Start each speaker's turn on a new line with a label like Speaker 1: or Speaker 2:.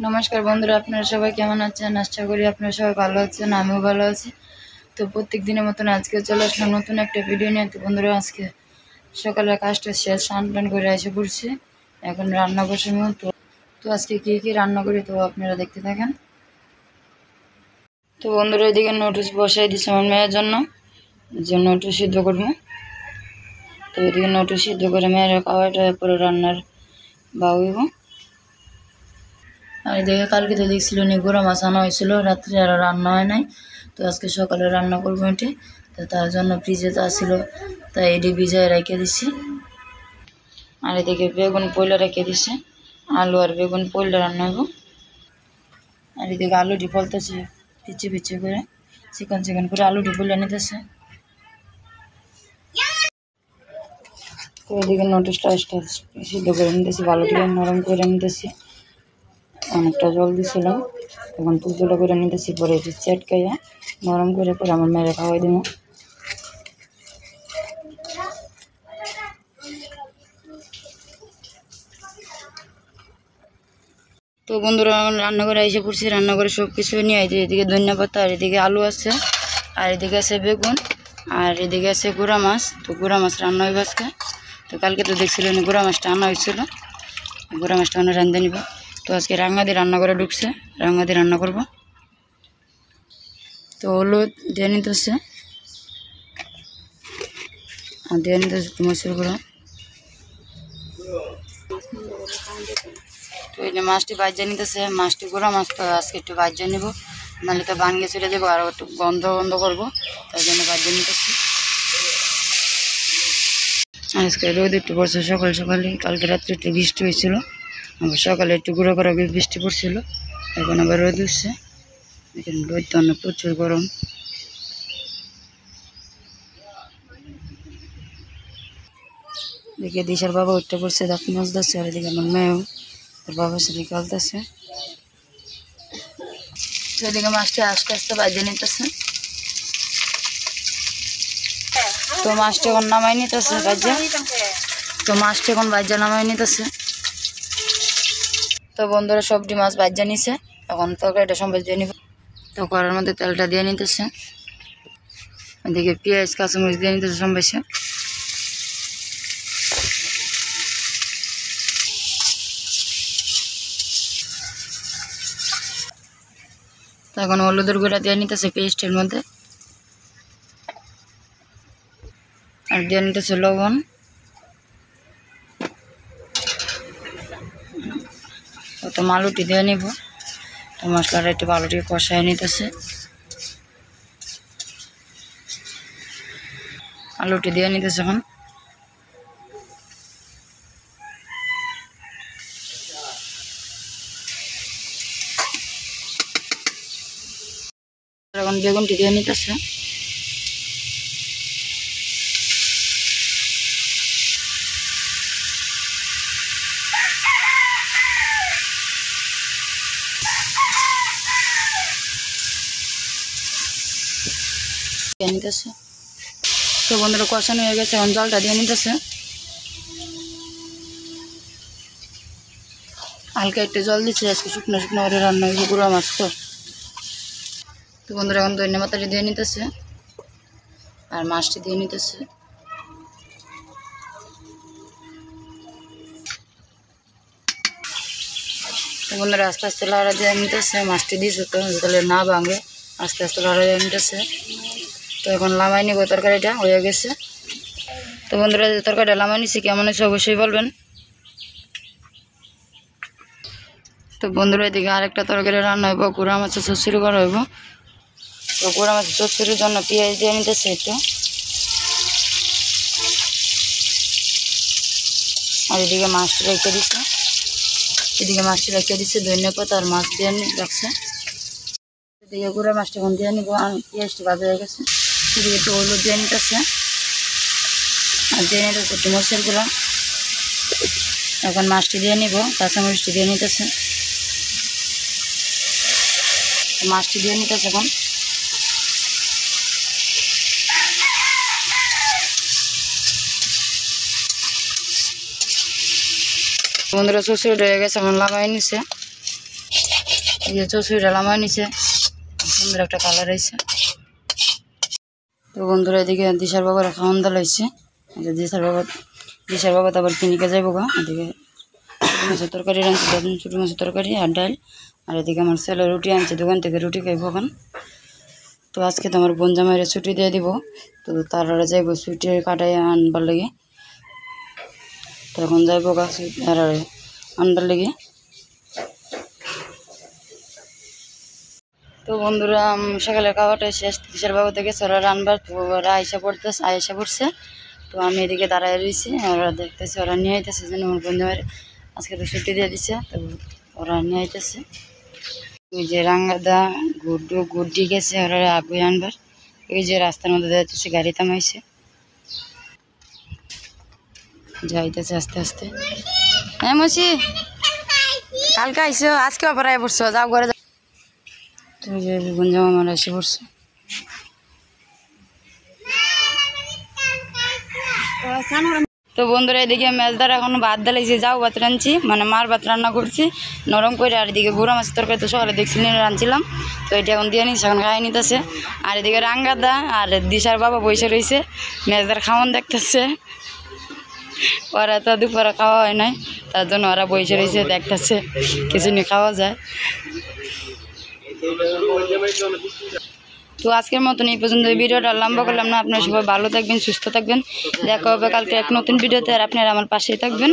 Speaker 1: নমস্কার বন্ধুরা, আপনারা সবাই কেমন আছেন? আশা করি আপনারা সবাই ভালো আছেন, আমিও ভালো আছি। তো প্রত্যেক দিনের মতন আজকে চলে আসলাম নতুন একটা ভিডিও নিয়ে। তো বন্ধুরা, আজকে সকালের কাজটা শেষ, স্নান টান করে এসে পড়ছি, এখন রান্না বসানো। তো আজকে কী কী রান্না করি তো আপনারা দেখতে থাকেন। তো বন্ধুরা, এদিকে নোটিস বসাই দিচ্ছি আমার মেয়ের জন্য, যে নোটিস সিদ্ধ করবো। তো এদিকে নোটিস সিদ্ধ করে মেয়ের খাওয়াটা পরে রান্নার বাউইব। আর এদিকে কালকে তো দেখছিল গুঁড়া মাছ আনা হয়েছিল, রাত্রে আর রান্না হয় নাই। তো আজকে সকালে রান্না করবো এটি। তো তার জন্য ফ্রিজে তো আসছিল, তাই এটি ভিজায় রেখে দিছি। আর এদিকে বেগুন পয়লা রেখে দিছে, আলু আর বেগুন পয়লা রান্না হইব। আর এদিকে আলুটি ফলতেছে পিচি পিচি করে, চিকন চিকন করে আলুটি পয়লা নিতেছে। তো এদিকে নোটিসটা সিদ্ধ করে নিতেছি, ভালো করে নরম করে নিতেছি। অনেকটা জল দিয়েছিলাম, এখন তুলতুলো করে নিতেছি, পরে এটি চেটকাইয়া নরম করে পরে আমার মেয়েরা খাওয়াই দেবো। তো বন্ধুরা, রান্নাঘরে এসে পড়ছি, রান্নাঘরে সব কিছু নিয়ে আইছি। এদিকে ধনিয়া পাতা, আর এদিকে আলু আছে, আর এদিকে আছে বেগুন, আর এদিকে আছে গুঁড়া মাছ। তো গুঁড়া মাছ রান্না হইব আজকে। তো কালকে তো দেখছিলেন গুঁড়া মাছটা আনা হয়েছিল, গুঁড়া মাছটা আমরা রান্ধে নিব। তো আজকে রাঙা দিয়ে রান্না করে ঢুকছে, রাঙা দিয়ে রান্না করব। তো হলুদ দিয়ে নিতেছে, আর দিয়ে নিতেছে মরিচের গুঁড়ো। তো এই যে মাছটি ভাজা নিতেছে, মাছটি গুঁড়া মাছ, তো আজকে একটু ভাজা নিব, নাহলে তো ভাঙ্গে চলে যাবো, আরও একটু গন্ধ গন্ধ করবো, তাই জন্য ভাজা নিতেছি। আজকে রোদ একটু পড়ছে সকাল সকালে, কালকে রাত্রে একটু বৃষ্টি হয়েছিল, আবার সকালে একটু গুঁড়ো করা বৃষ্টি পড়ছিল, এখন আবার রোদ উঠছে। এখানে রোদ তো অনেক প্রচুর গরম। এদিকে দিশার বাবা উঠতে পড়ছে, দাঁত মজতেছে, আর এদিকে আমার মেয়েও ওর বাবার সাথে খেলতেছে। এদিকে মাছটি আস্তে আস্তে বাজে নিতেছে। তো মাছটি এখন নামাই নিতেছে বাজে, তো মাছটি এখন বাজা নামাই নিতেছে। তো বন্ধুরা, সবটি মাছ বাজা নিছে, এখন তরকারিটা সম্বাস দিয়ে নিব। তো কড়ার মধ্যে তেলটা দিয়ে নিতেছে, এদিকে পেঁয়াজ কাঁচামরিচ দিয়ে নিতেছে সম্বাসে। তো এখন হলুদের গুঁড়া দিয়ে নিতেছে পেস্টের মধ্যে, আর দিয়ে নিতেছে লবণ। তো আলুটি দিয়ে নিব, তো মশলাটা একটু আলুটি কষাই নিতেছে। আলুটি দিয়ে নিতেছে এখন। এখন বেগুনটি দিয়ে নিতেছে। নিতেছে তো বন্ধুরা, কষানো হয়ে গেছে, এখন জলটা দিয়ে নিতেছে। হালকা একটু জল দিচ্ছে, আজকে শুকনো শুকনো করে রান্না হয়েছে গুঁড়া মাছ। তো বন্ধুরা, এখন ধনিয়া পাতাটি দিয়ে নিতেছে, আর মাছটি দিয়ে নিতেছে। তো বন্ধুরা, আস্তে আস্তে লড়া দিয়ে নিতেছে, মাছটি দিয়েছে তো তাহলে না ভাঙে, আস্তে আস্তে লড়া দিয়ে নিতেছে। তো এখন লামাই নিব, তরকারিটা হয়ে গেছে। তো বন্ধুরা, তরকারিটা লামাই নিছি, কেমন হয়েছে অবশ্যই বলবেন। তো বন্ধুরা, এদিকে আরেকটা তরকারি রান্না হইব, গুঁড়া মাছের চচ্চড়ি করা হইব। তো গুঁড়া মাছের চচ্চড়ির জন্য পেঁয়াজ দিয়ে নিতেছে একটু, আর এদিকে মাছটি রেখে দিচ্ছে, ধনিয়া পাতা আর মাছ দিয়ে রাখছে। এদিকে গুঁড়া মাছটা এখন দিয়ে নিব, আর পেঁয়াজটি ভাজা হয়ে গেছে। এদিকে একটু হলুদ দিয়ে নিতেছে, আর দিয়ে নিতেছে একটু মরিচের গুঁড়া। এখন মাছটি দিয়ে নিব, কাঁচামরিচটি দিয়ে নিতেছে, মাছটি দিয়ে নিতেছে এখন। বন্ধুরা, চচ্চড়িটা হয়ে গেছে, এখন লাগাই নিছে। এই যে চচড়িটা লামায় নিচে সুন্দর একটা কালার হয়েছে। তো বন্ধুরা এদিকে দিশার বাবার খাওয়ান দাল হয়েছে। দিশার বাবা তো আবার কিনিকে যাইব গা। এদিকে ছোটো মাছের তরকারি রাঁধছে, ছোটো মাছের তরকারি আর ডাল। আর এদিকে আমার ছেলে রুটি আনছে দোকান থেকে, রুটি খাইব এখন। তো আজকে তো আমার বোন জামাইরে ছুটি দিয়ে দিব, তো তারা যাইব ছুটি কাটাই আনবার লেগে। তখন যাইব গা আর আনবার লেগে। তো বন্ধুরা সকালের খাওয়াটা শেষ, দিশার বাবা থেকে ওরা রানবার, তো ওরা আইসা পড়ছে। তো আমি এদিকে দাঁড়ায় রয়েছি, ওরা দেখতেছে, ওরা নিয়ে আইতেছে যেন আমার বোন জামাইরে আজকে তো ছুটি দিয়ে দিছে, তো ওরা নিয়ে আইতেছে। ওই যে রাঙ্গাদা গুড্ডি গেছে ওরা আগুই আনবার। ওই যে রাস্তার মধ্যে যাইতেছে, গাড়ি থামাইছে, যাইতেছে আস্তে আস্তে। হ্যাঁ মসি কালকে আইসো, আজকে আবার আয় পড়ছো, যাও ঘরে। তো ওই যে বোন জামা আমার এসে পড়ছে। তো বন্ধুরা এদিকে মেজদার এখন ভাত ডালাইছে, যাও ভাত রাঁধছি, মানে মার ভাত রান্না করছি নরম করে। আর এদিকে গুঁড়া মাছের তরকারি তো সকালে দেখছি রাঁধছিলাম, তো এটা এখন দিয়ে নিচ্ছে, এখন খাই নিতেছে। আর এদিকে রাঙ্গাদা আর দিশার বাবা বসে রয়েছে, মেজদার খাওয়ান দেখতেছে। ওরা তো দুপুরে খাওয়া হয় নাই, তার জন্য ওরা বসে রয়েছে দেখতেছে কিছু নিয়ে খাওয়া যায়। তো আজকের মতন এই পর্যন্ত ভিডিওটা লম্বা করলাম না। আপনারা সবাই ভালো থাকবেন, সুস্থ থাকবেন। দেখা হবে কালকে এক নতুন ভিডিওতে, আর আপনারা আমার পাশেই থাকবেন।